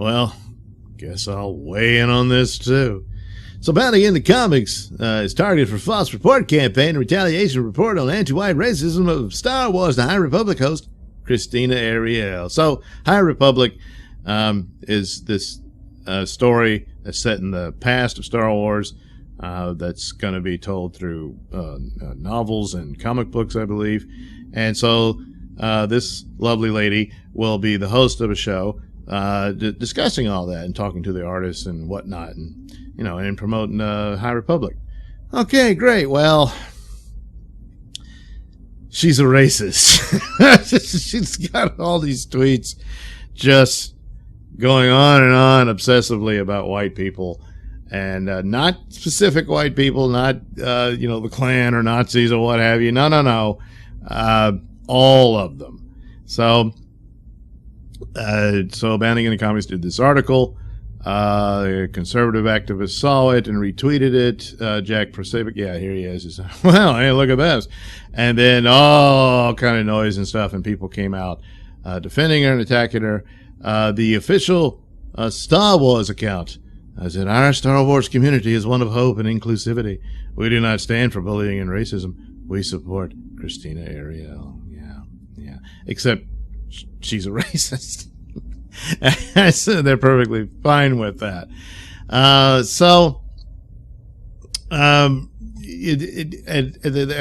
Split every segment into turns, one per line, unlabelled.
Well, guess I'll weigh in on this too. So Bounty in the Comics is targeted for false report campaign and retaliation report on anti-white racism of Star Wars The High Republic host Christina Ariel. So High Republic is this story that's set in the past of Star Wars that's going to be told through novels and comic books, I believe. And so this lovely lady will be the host of a show discussing all that and talking to the artists and whatnot, and and promoting High Republic. Okay, great. Well, she's a racist. She's got all these tweets just going on and on obsessively about white people, and not specific white people, not the Klan or Nazis or what have you. No. All of them. So Bounty in the Comics did this article. A conservative activist saw it and retweeted it. Jack Prosapic, yeah, here he is. He's, well, hey, look at this. And then all kind of noise and stuff, and people came out defending her and attacking her. The official Star Wars account said, our Star Wars community is one of hope and inclusivity. We do not stand for bullying and racism. We support Christina Ariel. Yeah. Except she's a racist. So they're perfectly fine with that.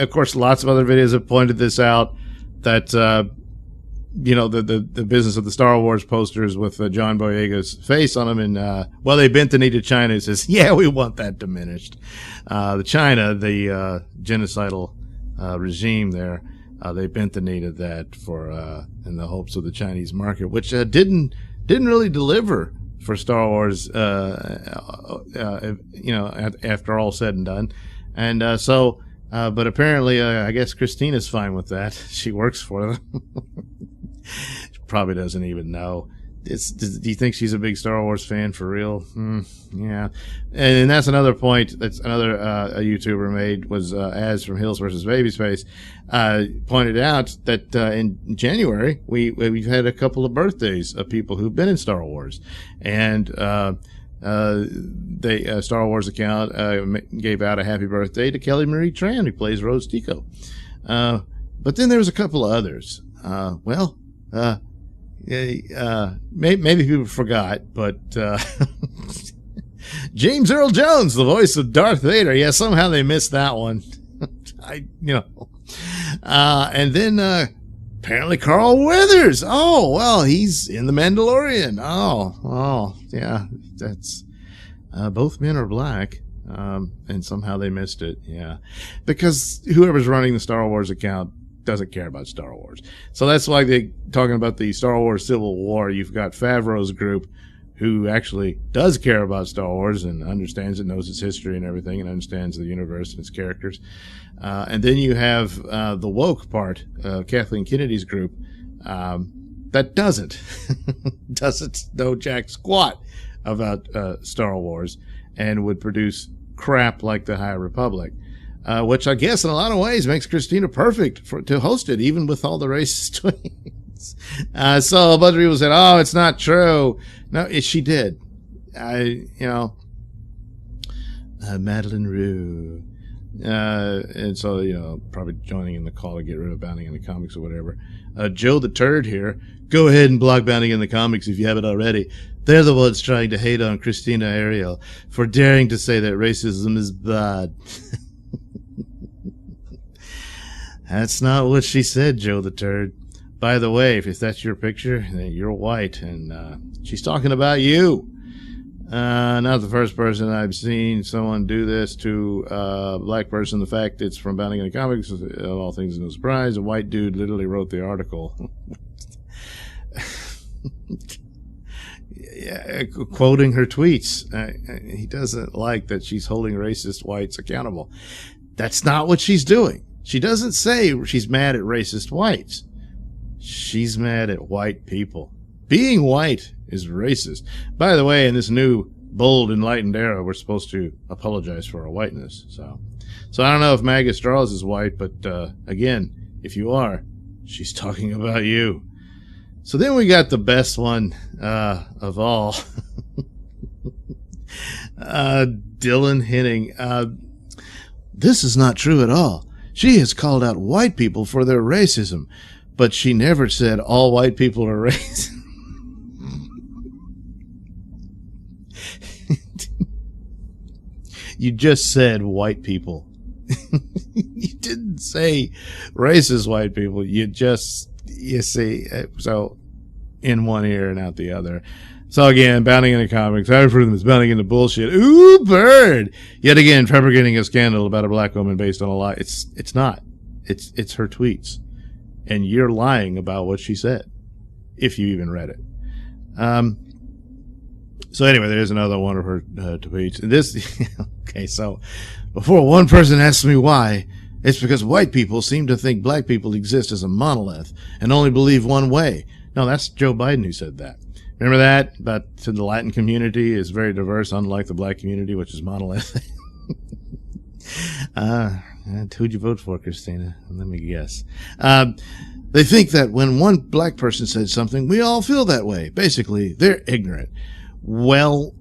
Of course, lots of other videos have pointed this out, that the business of the Star Wars posters with John Boyega's face on them, and they bent the knee to China. It says, yeah, we want that diminished. The genocidal regime there, they bent the knee to that for in the hopes of the Chinese market, which didn't really deliver for Star Wars, after all said and done. And but apparently, I guess Christina's fine with that. She works for them. She probably doesn't even know. Do you think she's a big Star Wars fan for real? Yeah. And that's another point. That's another a YouTuber made, was Az from Hills versus Babyspace pointed out that in January we've had a couple of birthdays of people who've been in Star Wars, and Star Wars account gave out a happy birthday to Kelly Marie Tran, who plays Rose Tico. But then there was a couple of others. Maybe people forgot, but James Earl Jones, the voice of Darth Vader. Yeah, somehow they missed that one. And then apparently Carl Weathers. Oh, well, he's in The Mandalorian. Oh, yeah, that's both men are black. And somehow they missed it. Yeah, because whoever's running the Star Wars account doesn't care about Star Wars. So that's why they're talking about the Star Wars Civil War. You've got Favreau's group, who actually does care about Star Wars and understands it, knows its history and everything, and understands the universe and its characters. And then you have the woke part, Kathleen Kennedy's group, that doesn't know jack squat about Star Wars, and would produce crap like the High Republic. Which I guess in a lot of ways makes Christina perfect to host it, even with all the racist tweets. So a bunch of people said, oh, it's not true. No, she did. Madeline Rue. And so, probably joining in the call to get rid of Bounty in the Comics or whatever. Joe the Turd here. Go ahead and block Bounty in the Comics if you haven't already. They're the ones trying to hate on Christina Ariel for daring to say that racism is bad. That's not what she said, Joe the Turd. By the way, if that's your picture, then you're white, and she's talking about you. Not the first person I've seen someone do this to a black person. The fact it's from Bounty in the Comics, of all things, no surprise. A white dude literally wrote the article. Yeah, quoting her tweets. He doesn't like that she's holding racist whites accountable. That's not what she's doing. She doesn't say she's mad at racist whites. She's mad at white people. Being white is racist. By the way, in this new, bold, enlightened era, we're supposed to apologize for our whiteness. So I don't know if MAGA Straws is white, but again, if you are, she's talking about you. So then we got the best one of all. Dylan Henning. This is not true at all. She has called out white people for their racism, but she never said all white people are racist. You just said white people. You didn't say racist white people. You see, so in one ear and out the other. So again, bounding into comics. I refer to them as bounding into bullshit. Ooh, bird! Yet again, fabricating a scandal about a black woman based on a lie. It's not. It's her tweets, and you're lying about what she said, if you even read it. So anyway, there's another one of her tweets. This, okay, so before one person asks me why, it's because white people seem to think black people exist as a monolith and only believe one way. No, that's Joe Biden who said that. Remember that? But the Latin community is very diverse, unlike the black community, which is monolithic. Who'd you vote for, Christina? Let me guess. They think that when one black person said something, we all feel that way. Basically, they're ignorant. Well,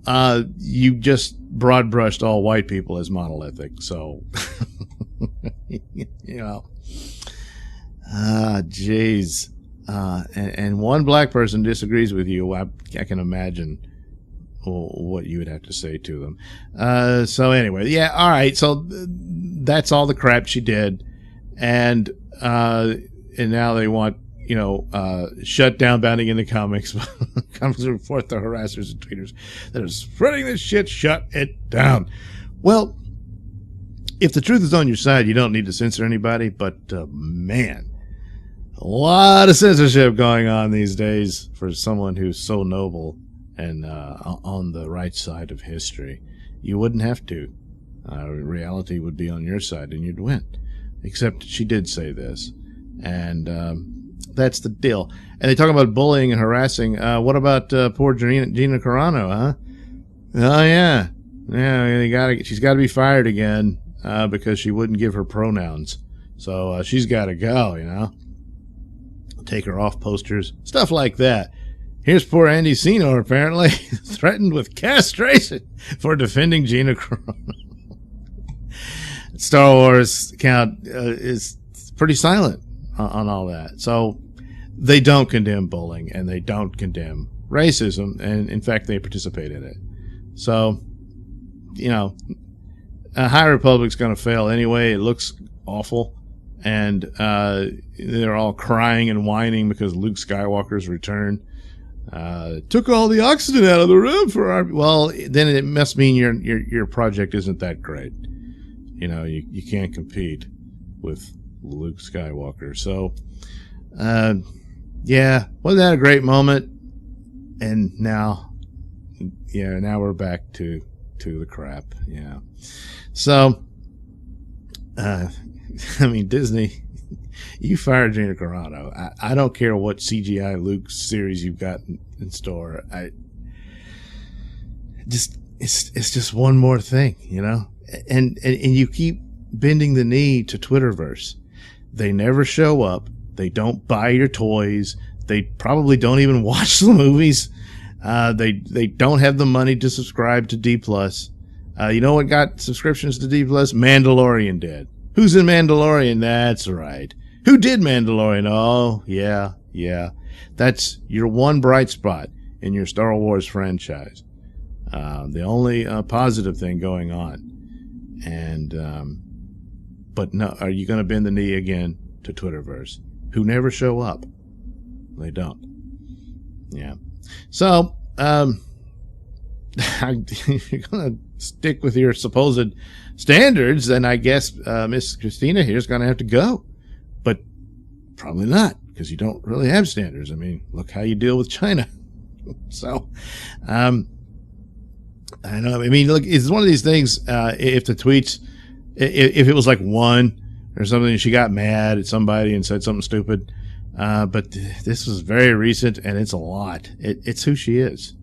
you just broad brushed all white people as monolithic, so you know. Jeez. And one black person disagrees with you. I can imagine what you would have to say to them. So anyway, yeah, all right. So that's all the crap she did, and now they want, shut down bounding into comics. Comics report the harassers and tweeters that are spreading this shit. Shut it down. Well, if the truth is on your side, you don't need to censor anybody. But man, a lot of censorship going on these days for someone who's so noble and on the right side of history. You wouldn't have to. Reality would be on your side and you'd win. Except she did say this. And that's the deal. And they talk about bullying and harassing. What about poor Gina Carano, huh? Oh, yeah. Yeah, she's got to be fired again because she wouldn't give her pronouns. So she's got to go, Take her off posters, stuff like that. Here's poor Andy Sino, apparently, threatened with castration for defending Gina Carano. Star Wars account is pretty silent on all that. So they don't condemn bullying and they don't condemn racism. And in fact, they participate in it. So, a High Republic's going to fail anyway. It looks awful. And they're all crying and whining because Luke Skywalker's return took all the oxygen out of the room for our... Well, then it must mean your project isn't that great. You can't compete with Luke Skywalker. So, yeah, wasn't that a great moment? And now we're back to the crap. Yeah. So, Disney, you fired Gina Carano. I don't care what CGI Luke series you've got in store. It's just one more thing, and you keep bending the knee to Twitterverse. They never show up. They don't buy your toys. They probably don't even watch the movies. They don't have the money to subscribe to D+. You know what got subscriptions to D+? Mandalorian did. Who's in Mandalorian? That's right. Who did Mandalorian? Oh, yeah. That's your one bright spot in your Star Wars franchise. The only positive thing going on. And, but no, are you going to bend the knee again to Twitterverse, who never show up? They don't. Yeah. So, if you're going to stick with your supposed standards, then I guess Miss Christina here's going to have to go. But probably not, because you don't really have standards. Look how you deal with China. So, I know. Look, it's one of these things. If the tweets, if it was like one or something, she got mad at somebody and said something stupid. But this was very recent, and it's a lot. It's who she is,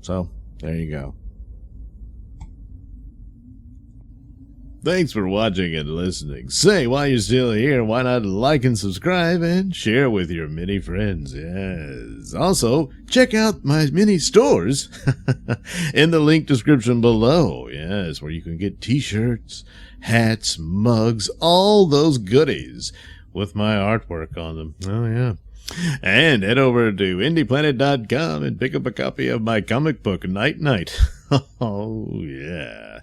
So there you go. Thanks for watching and listening. Say, while you're still here, why not like and subscribe and share with your many friends? Yes. Also, check out my mini stores in the link description below. Yes, where you can get t-shirts, hats, mugs, all those goodies with my artwork on them. Oh, yeah. And head over to indieplanet.com and pick up a copy of my comic book, Night Night. Oh, yeah.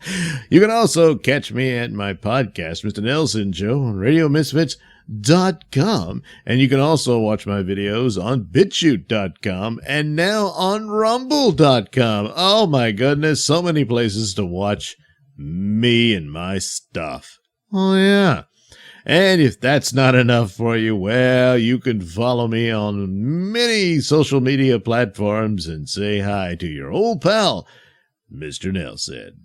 You can also catch me at my podcast, Mr Nailsin Show, on RadioMisfits.com. And you can also watch my videos on BitChute.com and now on Rumble.com. Oh, my goodness. So many places to watch me and my stuff. Oh, yeah. And if that's not enough for you, well, you can follow me on many social media platforms and say hi to your old pal, Mr. Nailsin.